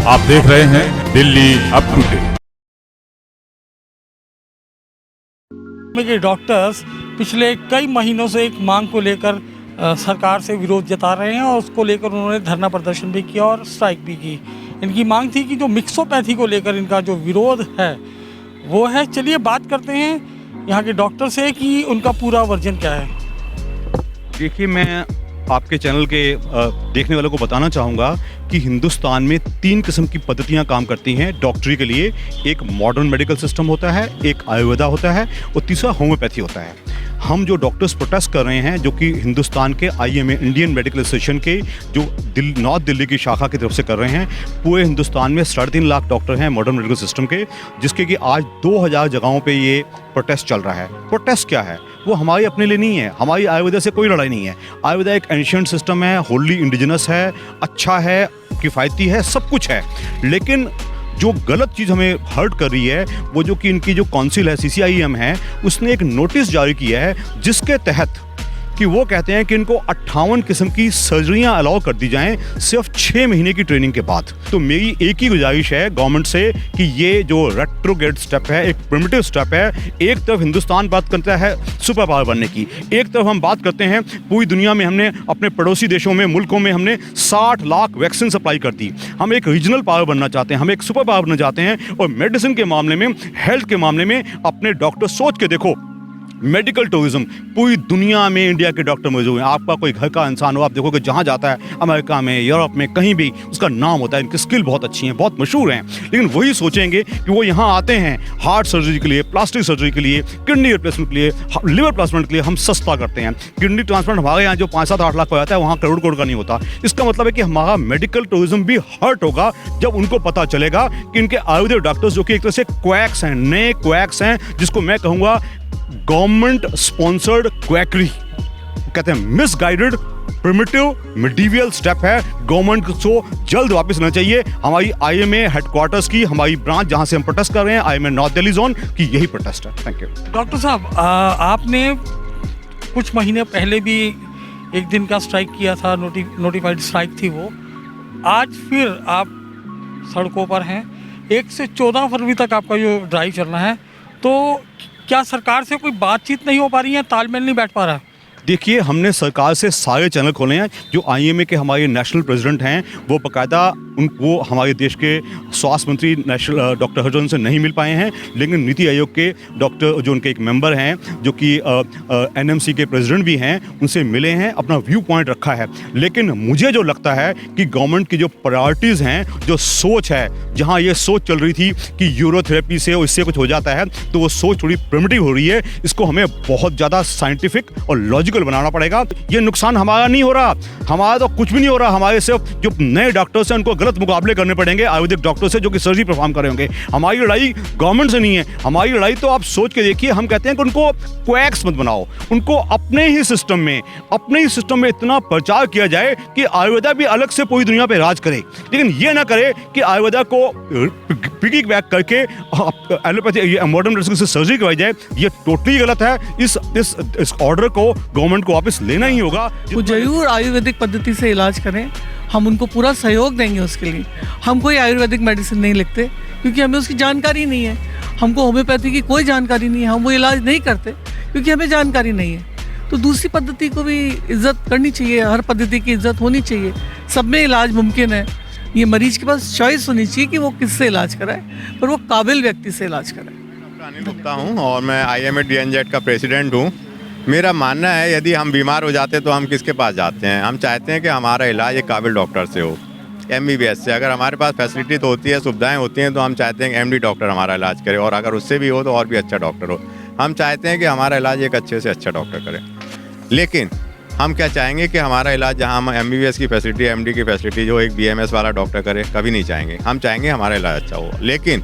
आप देख रहे हैं दिल्ली अप टू डेट। के डॉक्टर्स पिछले कई महीनों से एक मांग को लेकर सरकार से विरोध जता रहे हैं और उसको लेकर उन्होंने धरना प्रदर्शन भी किया और स्ट्राइक भी की। इनकी मांग थी कि जो मिक्सोपैथी को लेकर इनका जो विरोध है वो है। चलिए बात करते हैं यहाँ के डॉक्टर से कि उनका पूरा वर्जन क्या है। देखिए, मैं आपके चैनल के देखने वालों को बताना चाहूँगा कि हिंदुस्तान में 3 किस्म की पद्धतियाँ काम करती हैं डॉक्टरी के लिए। एक मॉडर्न मेडिकल सिस्टम होता है, एक आयुर्वेदा होता है और तीसरा होम्योपैथी होता है। हम जो डॉक्टर्स प्रोटेस्ट कर रहे हैं, जो कि हिंदुस्तान के IMA इंडियन मेडिकल एसोसिएशन के जो नॉर्थ दिल्ली की शाखा की तरफ से कर रहे हैं, पूरे हिंदुस्तान में 3.5 लाख डॉक्टर हैं मॉडर्न मेडिकल सिस्टम के, जिसके कि आज 2000 जगहों पे ये प्रोटेस्ट चल रहा है। प्रोटेस्ट क्या है? वो हमारी अपने लिए नहीं है, हमारी आयुर्वेदा से कोई लड़ाई नहीं है। आयुर्वेदा एक एंशिएंट सिस्टम है, होली इंडिजिनस है, अच्छा है, किफ़ायती है, सब कुछ है। लेकिन जो गलत चीज़ हमें हर्ट कर रही है वो जो कि इनकी जो काउंसिल है, CCIM है, उसने एक नोटिस जारी किया है जिसके तहत कि वो कहते हैं कि इनको 58 किस्म की सर्जरियां अलाउ कर दी जाएं सिर्फ 6 महीने की ट्रेनिंग के बाद। तो मेरी एक ही गुजारिश है गवर्नमेंट से कि ये जो रेट्रोग्रेड स्टेप है, एक प्रिमिटिव स्टेप है। एक तरफ हिंदुस्तान बात करता है सुपर पावर बनने की, एक तरफ हम बात करते हैं पूरी दुनिया में हमने अपने पड़ोसी देशों में, मुल्कों में हमने 60 लाख वैक्सीन सप्लाई कर दी। हम एक रीजनल पावर बनना चाहते हैं, हम एक सुपर पावर बनना चाहते हैं। और मेडिसिन के मामले में, हेल्थ के मामले में अपने डॉक्टर सोच के देखो, मेडिकल टूरिज्म पूरी दुनिया में इंडिया के डॉक्टर मौजूद हैं। आपका कोई घर का इंसान हो, आप देखोगे जहाँ जाता है, अमेरिका में, यूरोप में, कहीं भी उसका नाम होता है, इनकी स्किल बहुत अच्छी है, बहुत मशहूर हैं। लेकिन वही सोचेंगे कि वो यहाँ आते हैं हार्ट सर्जरी के लिए, प्लास्टिक सर्जरी के लिए, किडनी रिप्लेसमेंट के लिए, लिवर ट्रांसप्लांट के लिए हम सस्ता करते हैं। किडनी ट्रांसप्लांट हमारे यहाँ जो 5-7-8 लाख का जाता है, वहाँ करोड़ का नहीं होता। इसका मतलब है कि हमारा मेडिकल टूरिज्म भी हर्ट होगा जब उनको पता चलेगा कि इनके आयुर्वेदिक डॉक्टर्स, जो कि एक तरह से क्वैक्स हैं, नए क्वैक्स हैं, जिसको मैं कहूँगा गवर्नमेंट स्पॉन्सर्ड क्वैकरी कहते हैं, मिसगाइडेड प्रिमिटिव मिडीवियल स्टेप है। गवर्नमेंट को जल्द वापस लेना चाहिए। हमारी IMA हेडक्वार्टर्स की हमारी ब्रांच जहां से हम प्रोटेस्ट कर रहे हैं, IMA नॉर्थ दिल्ली जोन की, यही प्रोटेस्ट है। Thank you. डॉक्टर साहब, आपने कुछ महीने पहले भी एक दिन का स्ट्राइक किया था, नोटिफाइड स्ट्राइक थी वो। आज फिर आप सड़कों पर हैं। 1 से 14 फरवरी तक आपका जो ड्राइव चलना है, तो क्या सरकार से कोई बातचीत नहीं हो पा रही है, तालमेल नहीं बैठ पा रहा? देखिए, हमने सरकार से सारे चैनल खोले हैं। जो IMA के हमारे नेशनल प्रेसिडेंट हैं, वो बाकायदा वो हमारे देश के स्वास्थ्य मंत्री नेशनल डॉक्टर हर्षवर्धन से नहीं मिल पाए हैं, लेकिन नीति आयोग के डॉक्टर, जो उनके एक मेंबर हैं, जो कि NMC के प्रेसिडेंट भी हैं, उनसे मिले हैं, अपना व्यू पॉइंट रखा है। लेकिन मुझे जो लगता है कि गवर्नमेंट की जो प्रायोरिटीज़ हैं, जो सोच है, जहाँ ये सोच चल रही थी कि यूरोथेरेपी से और इससे कुछ हो जाता है, तो वो सोच थोड़ी प्रिमिटिव हो रही है। इसको हमें बहुत ज़्यादा साइंटिफिक और लॉजिकल बनाना पड़ेगा। ये नुकसान हमारा नहीं हो रहा, हमारा तो कुछ भी नहीं हो रहा। हमारे सिर्फ जो नए डॉक्टर्स हैं उनको गलत मुकाबले करने पड़ेंगे आयुर्वेदिक डॉक्टर से, जो कि सर्जरी परफॉर्म कर रहे होंगे। हमारी लड़ाई गवर्नमेंट से नहीं है, हमारी लड़ाई तो आप सोच के देखिए, हम कहते हैं कि उनको क्वैक्स मत बनाओ, उनको अपने ही सिस्टम में इतना प्रचार किया जाए कि आयुर्वेदा भी अलग से पूरी दुनिया पे राज करे। लेकिन ये ना करे कि आयुर्वेदा को पिकी बैक करके एलोपैथी मॉडर्न मेडिसिन से सर्जरी करवाई जाए। ये टोटली गलत है। इस ऑर्डर को गवर्नमेंट को वापस लेना ही होगा। वो जरूर आयुर्वेदिक पद्धति से इलाज करें, हम उनको पूरा सहयोग देंगे उसके लिए। हम कोई आयुर्वेदिक मेडिसिन नहीं लिखते क्योंकि हमें उसकी जानकारी नहीं है। हमको होम्योपैथी की कोई जानकारी नहीं है, हम वो इलाज नहीं करते क्योंकि हमें जानकारी नहीं है। तो दूसरी पद्धति को भी इज्जत करनी चाहिए, हर पद्धति की इज्जत होनी चाहिए। सब में इलाज मुमकिन है। ये मरीज के पास चॉइस होनी चाहिए कि वो किससे इलाज कराए, पर वो काबिल व्यक्ति से इलाज कराए। मैं अनिल गुप्ता हूँ और मैं IMA DNZ का प्रेसिडेंट हूँ। मेरा मानना है, यदि हम बीमार हो जाते तो हम किसके पास जाते हैं? हम चाहते हैं कि हमारा इलाज एक काबिल डॉक्टर से हो, MBBS से। अगर हमारे पास फैसिलिटी तो होती है, सुविधाएं होती हैं, तो हम चाहते हैं कि MD डॉक्टर हमारा इलाज करे, और अगर उससे भी हो तो और भी अच्छा डॉक्टर हो। हम चाहते हैं कि हमारा इलाज एक अच्छे से अच्छा डॉक्टर करे। लेकिन हम क्या चाहेंगे कि हमारा इलाज जहाँ हम MBBS की फैसिलिटी, MD की फैसिलिटी जो एक BMS वाला डॉक्टर करे, कभी नहीं चाहेंगे। हम चाहेंगे हमारा इलाज अच्छा हो। लेकिन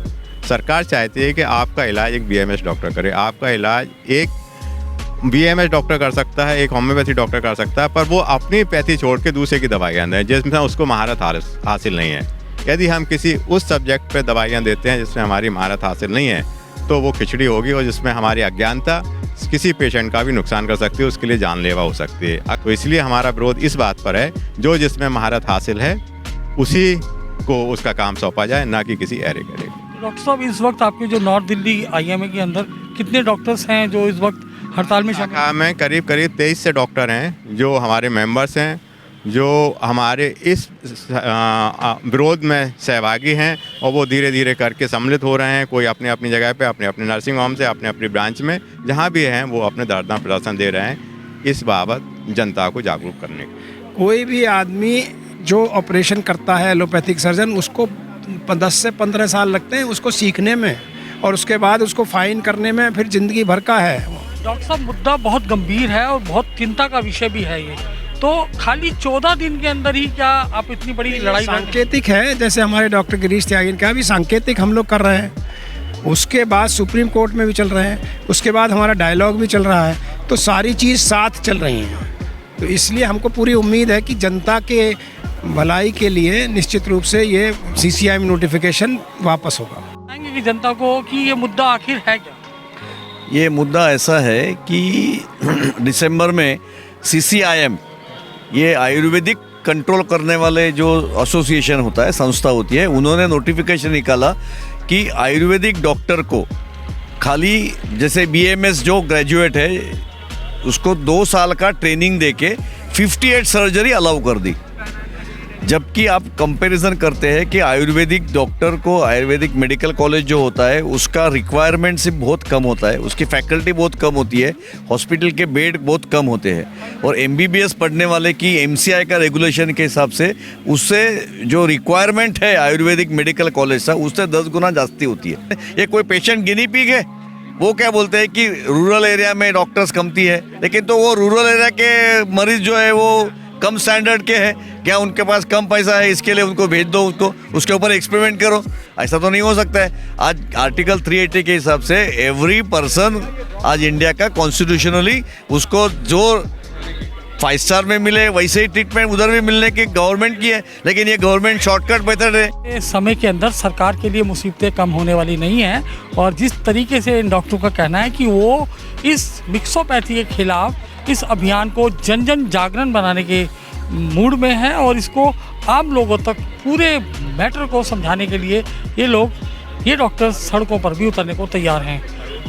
सरकार चाहती है कि आपका इलाज एक BMS डॉक्टर करे। आपका इलाज एक BMS डॉक्टर कर सकता है, एक होम्योपैथी डॉक्टर कर सकता है, पर वो अपनी पैथी छोड़ के दूसरे की दवाइयाँ दें जिसमें उसको महारत हासिल नहीं है। यदि हम किसी उस सब्जेक्ट पे दवाइयाँ देते हैं जिसमें हमारी महारत हासिल नहीं है, तो वो खिचड़ी होगी, और जिसमें हमारी अज्ञानता किसी पेशेंट का भी नुकसान कर सकती है, उसके लिए जानलेवा हो सकती है। तो इसलिए हमारा विरोध इस बात पर है, जो जिसमें महारत हासिल है उसी को उसका काम सौंपा जाए, ना कि किसी ऐरे करे। डॉक्टर साहब, इस वक्त आपके जो नॉर्थ दिल्ली आईएमए के अंदर कितने डॉक्टर्स हैं जो इस वक्त हड़ताल में शामिल हैं? शाखा में करीब 23 से डॉक्टर हैं जो हमारे मेंबर्स हैं, जो हमारे इस विरोध में सहभागी हैं, और वो धीरे धीरे करके सम्मिलित हो रहे हैं। कोई अपनी अपनी जगह पे, अपने अपने नर्सिंग होम से, अपने अपनी ब्रांच में जहाँ भी हैं, वो अपने दर्दना प्रदर्शन दे रहे हैं इस बाबत जनता को जागरूक करने के। कोई भी आदमी जो ऑपरेशन करता है एलोपैथिक सर्जन, उसको 10 से 15 साल लगते हैं उसको सीखने में, और उसके बाद उसको फाइन करने में फिर ज़िंदगी भर का है। डॉक्टर साहब, मुद्दा बहुत गंभीर है और बहुत चिंता का विषय भी है ये, तो खाली 14 दिन के अंदर ही क्या आप इतनी बड़ी लड़ाई? सांकेतिक है, जैसे हमारे डॉक्टर गिरीश त्यागी का भी सांकेतिक हम लोग कर रहे हैं, उसके बाद सुप्रीम कोर्ट में भी चल रहे हैं, उसके बाद हमारा डायलॉग भी चल रहा है, तो सारी चीज़ साथ चल रही हैं। तो इसलिए हमको पूरी उम्मीद है कि जनता के भलाई के लिए निश्चित रूप से ये CCIM नोटिफिकेशन वापस होगा। बताएंगे कि जनता को कि ये मुद्दा आखिर है क्या? ये मुद्दा ऐसा है कि दिसंबर में CCIM, ये आयुर्वेदिक कंट्रोल करने वाले जो एसोसिएशन होता है, संस्था होती है, उन्होंने नोटिफिकेशन निकाला कि आयुर्वेदिक डॉक्टर को खाली जैसे BMS जो ग्रेजुएट है उसको 2 साल का ट्रेनिंग देके 58 सर्जरी अलाउ कर दी। जबकि आप कंपैरिजन करते हैं कि आयुर्वेदिक डॉक्टर को आयुर्वेदिक मेडिकल कॉलेज जो होता है उसका रिक्वायरमेंट से बहुत कम होता है, उसकी फैकल्टी बहुत कम होती है, हॉस्पिटल के बेड बहुत कम होते हैं, और MBBS पढ़ने वाले की MCI का रेगुलेशन के हिसाब से उससे जो रिक्वायरमेंट है आयुर्वेदिक मेडिकल कॉलेज का उससे 10 गुना जास्ती होती है। ये कोई पेशेंट गिनी पिग है? वो क्या बोलते हैं कि रूरल एरिया में डॉक्टर्स कमती है, लेकिन तो वो रूरल एरिया के मरीज जो है वो कम स्टैंडर्ड के हैं, क्या उनके पास कम पैसा है इसके लिए उनको भेज दो, उसको उसके ऊपर एक्सपेरिमेंट करो? ऐसा तो नहीं हो सकता है। आज आर्टिकल 380 के हिसाब से एवरी पर्सन आज इंडिया का कॉन्स्टिट्यूशनली उसको जो 5 स्टार में मिले वैसे ही ट्रीटमेंट उधर भी मिलने की गवर्नमेंट की है, लेकिन ये गवर्नमेंट शॉर्टकट मेथड है। इस समय के अंदर सरकार के लिए मुसीबतें कम होने वाली नहीं हैं, और जिस तरीके से इन डॉक्टरों का कहना है कि वो इस मिक्सोपैथी के खिलाफ इस अभियान को जन जन जागरण बनाने के मूड में है, और इसको आम लोगों तक पूरे मैटर को समझाने के लिए ये डॉक्टर सड़कों पर भी उतरने को तैयार हैं।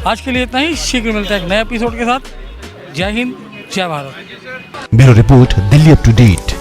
आज के लिए इतना ही, शीघ्र मिलते हैं एक नए एपिसोड के साथ। जय हिंद, जय Bharat. Bureau report, Delhi up to date.